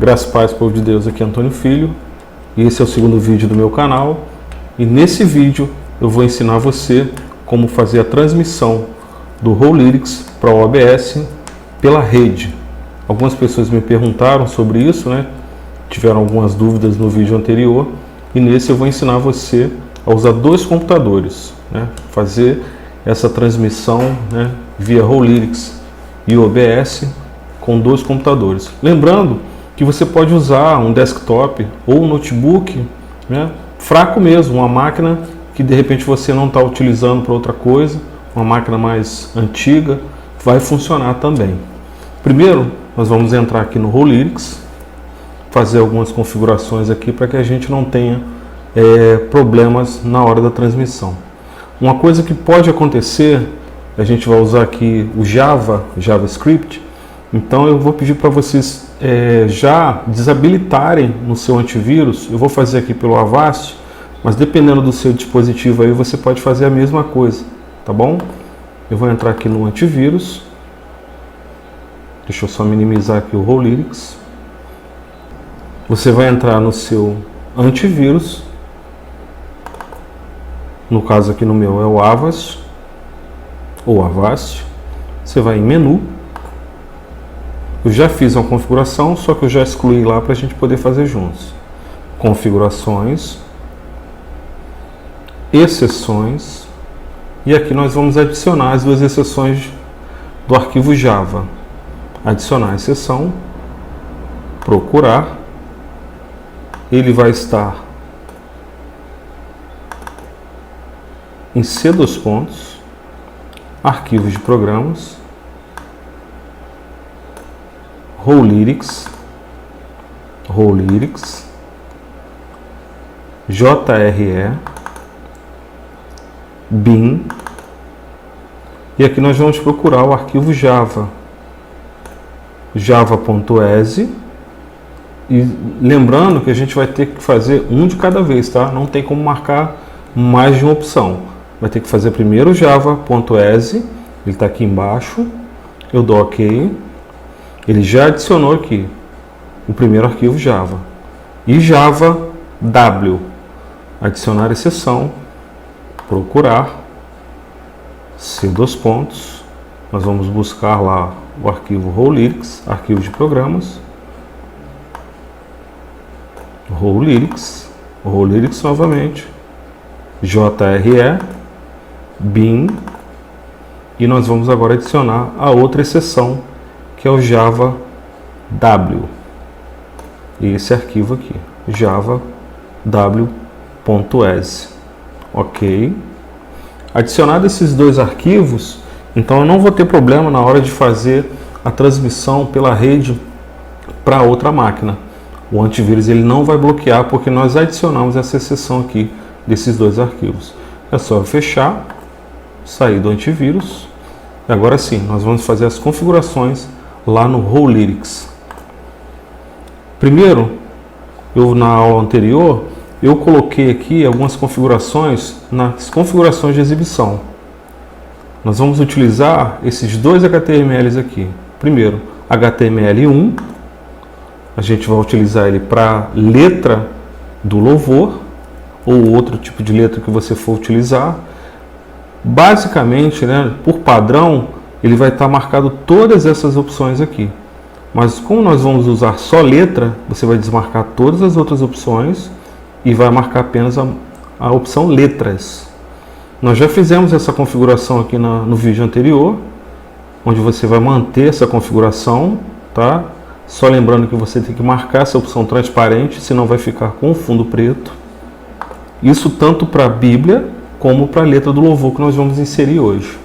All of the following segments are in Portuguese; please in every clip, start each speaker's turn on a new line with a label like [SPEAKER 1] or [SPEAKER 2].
[SPEAKER 1] Graças a Paz, povo de Deus, aqui é Antônio Filho e esse é o segundo vídeo do meu canal. E nesse vídeo eu vou ensinar você como fazer a transmissão do Rollyrics para o OBS pela rede. Algumas pessoas me perguntaram sobre isso, né? Tiveram algumas dúvidas no vídeo anterior e nesse eu vou ensinar você a usar dois computadores, né? Fazer essa transmissão, né, via Rollyrics e OBS com dois computadores. Lembrando que você pode usar um desktop ou um notebook, né, fraco mesmo, uma máquina que de repente você não está utilizando para outra coisa, uma máquina mais antiga, vai funcionar também. Primeiro, nós vamos entrar aqui no Rollyrics, fazer algumas configurações aqui para que a gente não tenha problemas na hora da transmissão. Uma coisa que pode acontecer, a gente vai usar aqui o JavaScript, então eu vou pedir para vocês já desabilitarem no seu antivírus. Eu vou fazer aqui pelo Avast, mas dependendo do seu dispositivo aí você pode fazer a mesma coisa, tá bom? Eu vou entrar aqui no antivírus, deixa eu só minimizar aqui o Rollyrics. Você vai entrar no seu antivírus, no caso aqui no meu é o Avast, ou Avast. Você vai em menu. Eu já fiz uma configuração, só que eu já excluí lá para a gente poder fazer juntos. Configurações, exceções, e aqui nós vamos adicionar as duas exceções do arquivo Java. Adicionar a exceção, procurar, ele vai estar em C++, arquivos de programas, Rollyrics, JRE, bin, e aqui nós vamos procurar o arquivo Java, java.exe, e lembrando que a gente vai ter que fazer um de cada vez, tá? Não tem como marcar mais de uma opção. Vai ter que fazer primeiro o java.exe, ele está aqui embaixo, eu dou OK, ele já adicionou aqui o primeiro arquivo Java, e Java W, adicionar exceção, procurar, C++, nós vamos buscar lá o arquivo Rollyrics, arquivo de programas, Rollyrics novamente, JRE, bin, e nós vamos agora adicionar a outra exceção, que é o Java W, e esse arquivo aqui, Java W.exe. OK. Adicionado esses dois arquivos, então eu não vou ter problema na hora de fazer a transmissão pela rede para outra máquina. O antivírus ele não vai bloquear porque nós adicionamos essa exceção aqui desses dois arquivos. É só fechar, sair do antivírus, e agora sim, nós vamos fazer as configurações lá no Rollyrics. Primeiro, na aula anterior, eu coloquei aqui algumas configurações nas configurações de exibição. Nós vamos utilizar esses dois HTMLs aqui. Primeiro, HTML1, a gente vai utilizar ele para letra do louvor, ou outro tipo de letra que você for utilizar. Basicamente, né, por padrão, ele vai estar marcado todas essas opções aqui. Mas como nós vamos usar só letra, você vai desmarcar todas as outras opções e vai marcar apenas a opção letras. Nós já fizemos essa configuração aqui no vídeo anterior, onde você vai manter essa configuração, tá? Só lembrando que você tem que marcar essa opção transparente, senão vai ficar com o fundo preto. Isso tanto para a Bíblia como para a letra do louvor que nós vamos inserir hoje.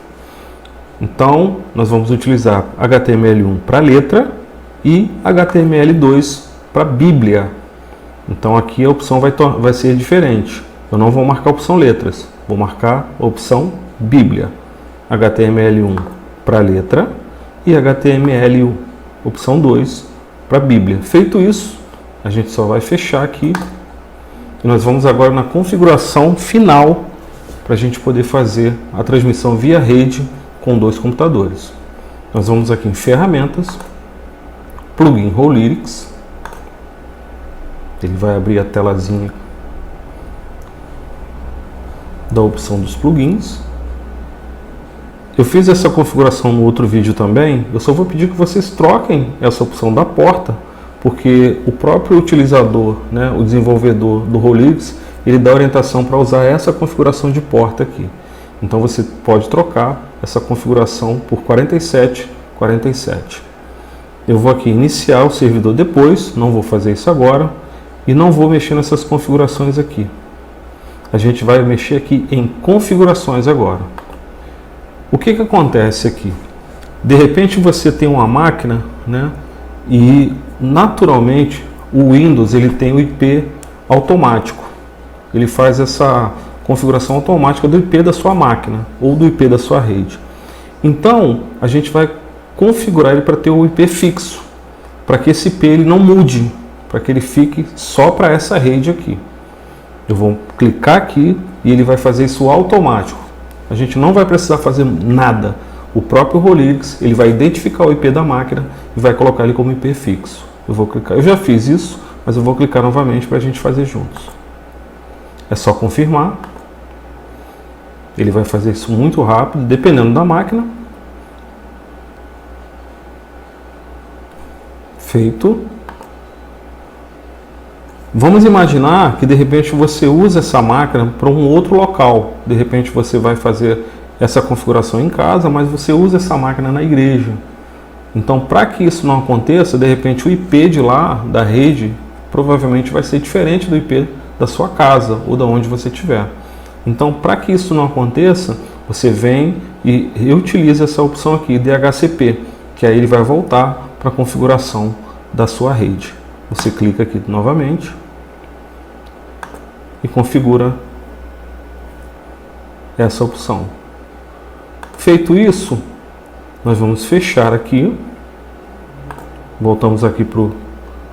[SPEAKER 1] Então, nós vamos utilizar HTML1 para letra e HTML2 para Bíblia. Então aqui a opção vai ser diferente. Eu não vou marcar a opção letras, vou marcar a opção Bíblia. HTML1 para letra e HTML opção 2 para Bíblia. Feito isso, a gente só vai fechar aqui e nós vamos agora na configuração final para a gente poder fazer a transmissão via rede com dois computadores. Nós vamos aqui em ferramentas, plugin Rollyrics, Ele vai abrir a telazinha da opção dos plugins. Eu fiz essa configuração no outro vídeo também. Eu só vou pedir que vocês troquem essa opção da porta, porque o próprio utilizador, né, o desenvolvedor do Rollyrics, ele dá orientação para usar essa configuração de porta aqui. Então você pode trocar essa configuração por 4747. Eu vou aqui iniciar o servidor depois, não vou fazer isso agora, e não vou mexer nessas configurações aqui. A gente vai mexer aqui em configurações agora. O que acontece aqui? De repente você tem uma máquina, né, e naturalmente o Windows ele tem o IP automático. Ele faz essa configuração automática do IP da sua máquina ou do IP da sua rede. Então a gente vai configurar ele para ter o IP fixo, para que esse IP ele não mude, para que ele fique só para essa rede aqui. Eu vou clicar aqui e ele vai fazer isso automático. A gente não vai precisar fazer nada. O próprio Rollyrics ele vai identificar o IP da máquina e vai colocar ele como IP fixo. Eu vou clicar. Eu já fiz isso, mas eu vou clicar novamente para a gente fazer juntos. É só confirmar. Ele vai fazer isso muito rápido, dependendo da máquina. Feito. Vamos imaginar que de repente você usa essa máquina para um outro local. De repente você vai fazer essa configuração em casa, mas você usa essa máquina na igreja. Então, para que isso não aconteça, de repente o IP de lá, da rede, provavelmente vai ser diferente do IP da sua casa ou da onde você estiver. Então, para que isso não aconteça, você vem e reutiliza essa opção aqui, DHCP, que aí ele vai voltar para a configuração da sua rede. Você clica aqui novamente e configura essa opção. Feito isso, nós vamos fechar aqui. Voltamos aqui para a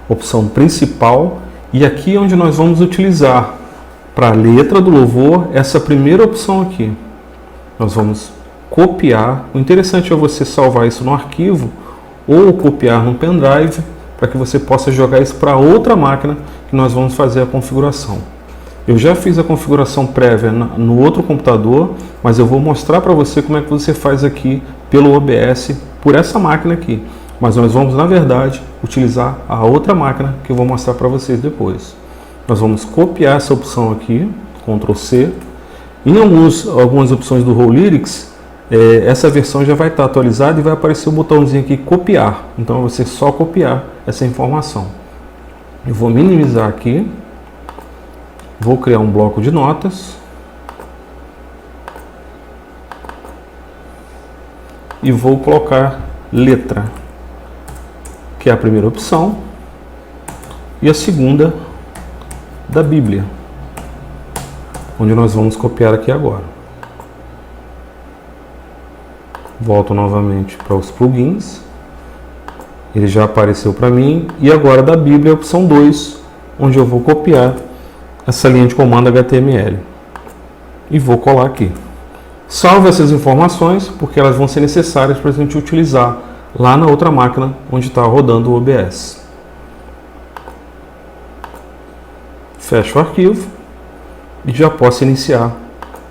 [SPEAKER 1] opção principal e aqui é onde nós vamos utilizar para a letra do louvor essa primeira opção aqui. Nós vamos copiar. O interessante é você salvar isso no arquivo ou copiar no pendrive para que você possa jogar isso para outra máquina que nós vamos fazer a configuração. Eu já fiz a configuração prévia no outro computador, mas eu vou mostrar para você como é que você faz aqui pelo OBS por essa máquina aqui. Mas nós vamos, na verdade, utilizar a outra máquina que eu vou mostrar para vocês depois. Nós vamos copiar essa opção aqui, Ctrl C. Em algumas opções do Rollyrics, essa versão já vai estar atualizada e vai aparecer o botãozinho aqui copiar. Então você só copiar essa informação. Eu vou minimizar aqui, vou criar um bloco de notas e vou colocar letra, que é a primeira opção, e a segunda da Bíblia, onde nós vamos copiar aqui agora. Volto novamente para os plugins. Ele já apareceu para mim. E agora da Bíblia, a opção 2, onde eu vou copiar essa linha de comando HTML. E vou colar aqui. Salve essas informações, porque elas vão ser necessárias para a gente utilizar lá na outra máquina onde está rodando o OBS. Fecho o arquivo e já posso iniciar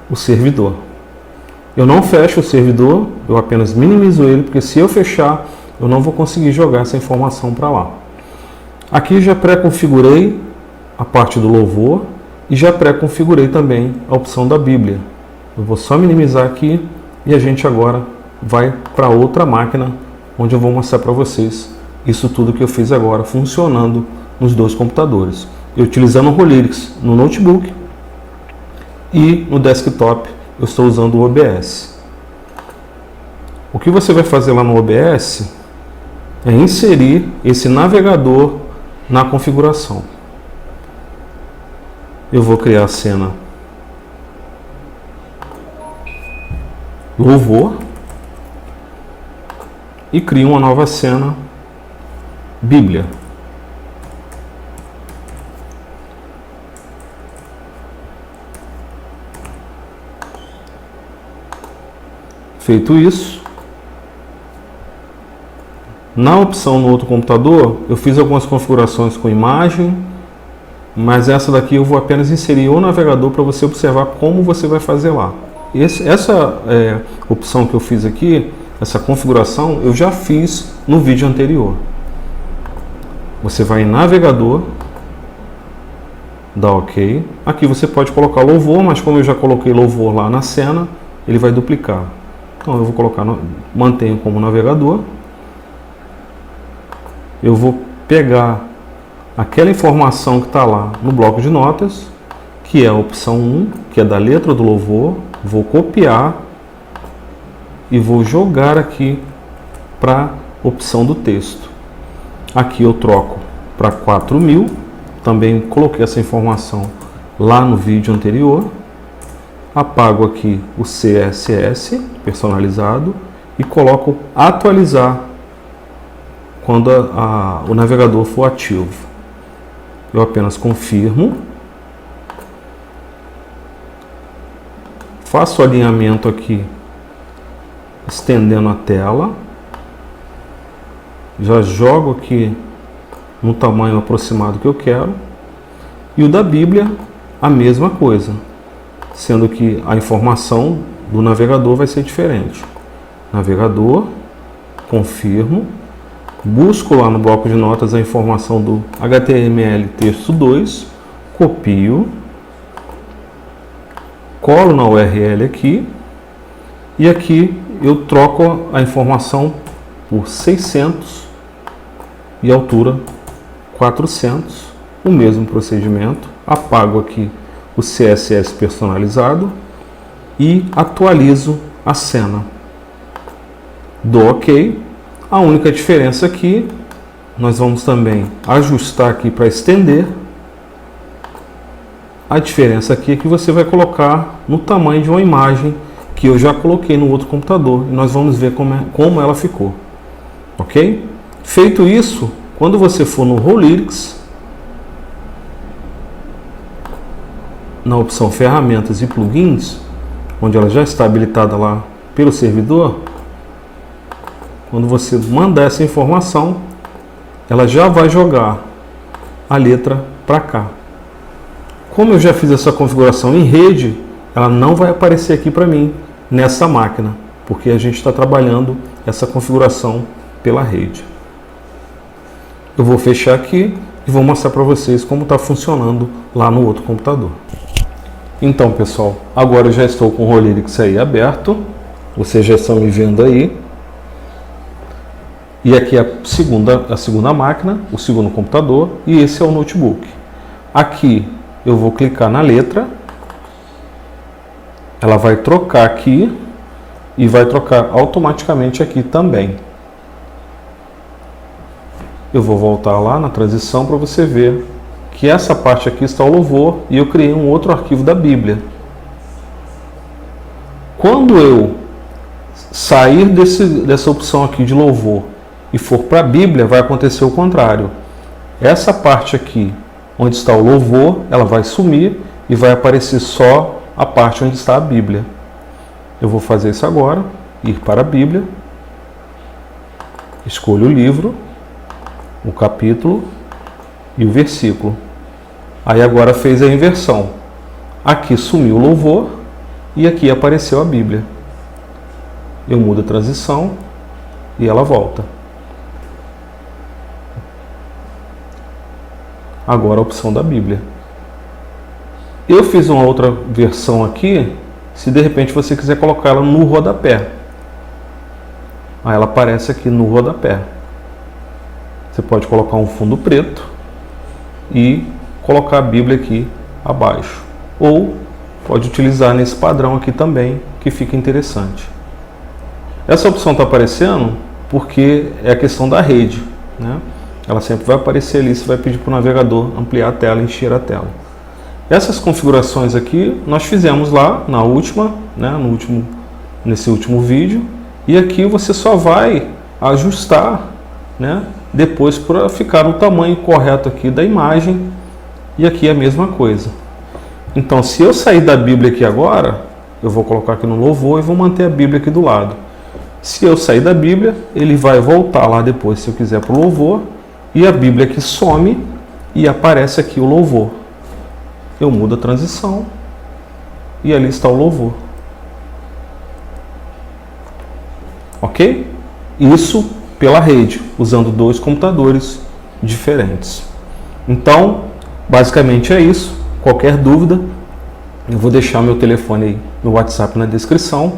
[SPEAKER 1] o servidor. Eu não fecho o servidor, eu apenas minimizo ele, porque se eu fechar, eu não vou conseguir jogar essa informação para lá. Aqui já pré-configurei a parte do louvor e já pré-configurei também a opção da Bíblia. Eu vou só minimizar aqui e a gente agora vai para outra máquina, onde eu vou mostrar para vocês isso tudo que eu fiz agora, funcionando nos dois computadores. Eu utilizando o Rollyrics no notebook e no desktop eu estou usando o OBS. O que você vai fazer lá no OBS é inserir esse navegador na configuração. Eu vou criar a cena louvor e crio uma nova cena Bíblia. Feito isso, na opção no outro computador, eu fiz algumas configurações com imagem mas essa daqui eu vou apenas inserir o navegador para você observar como você vai fazer lá. Essa opção que eu fiz aqui, essa configuração, eu já fiz no vídeo anterior. Você vai em navegador, dá OK. Aqui você pode colocar louvor, mas como eu já coloquei louvor lá na cena, ele vai duplicar. Então eu vou colocar, mantenho como navegador. Eu vou pegar aquela informação que está lá no bloco de notas, que é a opção 1, que é da letra do louvor, vou copiar e vou jogar aqui para a opção do texto. Aqui eu troco para 4.000, também coloquei essa informação lá no vídeo anterior. Apago aqui o CSS personalizado e coloco atualizar quando o navegador for ativo. Eu apenas confirmo, faço o alinhamento aqui, estendendo a tela, já jogo aqui no tamanho aproximado que eu quero, e o da Bíblia a mesma coisa, sendo que a informação do navegador vai ser diferente. Navegador, confirmo, busco lá no bloco de notas a informação do HTML texto 2, copio, colo na URL aqui, e aqui eu troco a informação por 600 e altura 400, o mesmo procedimento, apago aqui o CSS personalizado e atualizo a cena. Dou OK. A única diferença aqui, nós vamos também ajustar aqui para estender. A diferença aqui é que você vai colocar no tamanho de uma imagem que eu já coloquei no outro computador, e nós vamos ver como ela ficou. Ok? Feito isso, quando você for no Rolyrics, na opção Ferramentas e Plugins, onde ela já está habilitada lá pelo servidor, quando você mandar essa informação, ela já vai jogar a letra para cá. Como eu já fiz essa configuração em rede, ela não vai aparecer aqui para mim nessa máquina, porque a gente está trabalhando essa configuração pela rede. Eu vou fechar aqui e vou mostrar para vocês como está funcionando lá no outro computador. Então, pessoal, agora eu já estou com o Rolyrics aí aberto, vocês já estão me vendo aí. E aqui é a segunda máquina, o segundo computador, e esse é o notebook. Aqui eu vou clicar na letra, ela vai trocar aqui e vai trocar automaticamente aqui também. Eu vou voltar lá na transição para você ver que essa parte aqui está o louvor e eu criei um outro arquivo da Bíblia. Quando eu sair dessa opção aqui de louvor e for para a Bíblia, vai acontecer o contrário. Essa parte aqui, onde está o louvor, ela vai sumir e vai aparecer só a parte onde está a Bíblia. Eu vou fazer isso agora, ir para a Bíblia, escolho o livro, o capítulo e o versículo. Aí agora fez a inversão. Aqui sumiu o louvor e aqui apareceu a Bíblia. Eu mudo a transição e ela volta. Agora a opção da Bíblia. Eu fiz uma outra versão aqui, se de repente você quiser colocar ela no rodapé. Aí ela aparece aqui no rodapé. Você pode colocar um fundo preto e colocar a Bíblia aqui abaixo. Ou pode utilizar nesse padrão aqui também, que fica interessante. Essa opção está aparecendo porque é a questão da rede, né? Ela sempre vai aparecer ali, você vai pedir para o navegador ampliar a tela, encher a tela. Essas configurações aqui nós fizemos lá na última, né, nesse último vídeo, e aqui você só vai ajustar, né, depois para ficar no tamanho correto aqui da imagem, e aqui é a mesma coisa. Então, se eu sair da Bíblia aqui agora, eu vou colocar aqui no louvor e vou manter a Bíblia aqui do lado. Se eu sair da Bíblia, ele vai voltar lá depois, se eu quiser, para o louvor, e a Bíblia aqui some e aparece aqui o louvor. eu mudo a transição e ali está o louvor. Ok? Isso pela rede, usando 2 computadores diferentes. Então, basicamente é isso. Qualquer dúvida, eu vou deixar meu telefone aí no WhatsApp na descrição.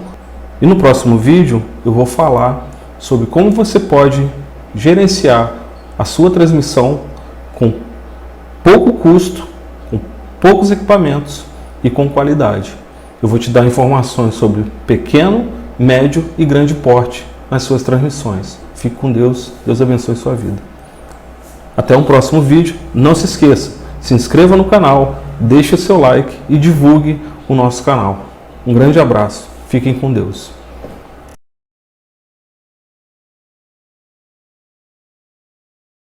[SPEAKER 1] E no próximo vídeo eu vou falar sobre como você pode gerenciar a sua transmissão com pouco custo, com poucos equipamentos e com qualidade. Eu vou te dar informações sobre pequeno, médio e grande porte nas suas transmissões. Fique com Deus, Deus abençoe sua vida. Até um próximo vídeo. Não se esqueça, se inscreva no canal, deixe seu like e divulgue o nosso canal. Um grande abraço, fiquem com Deus.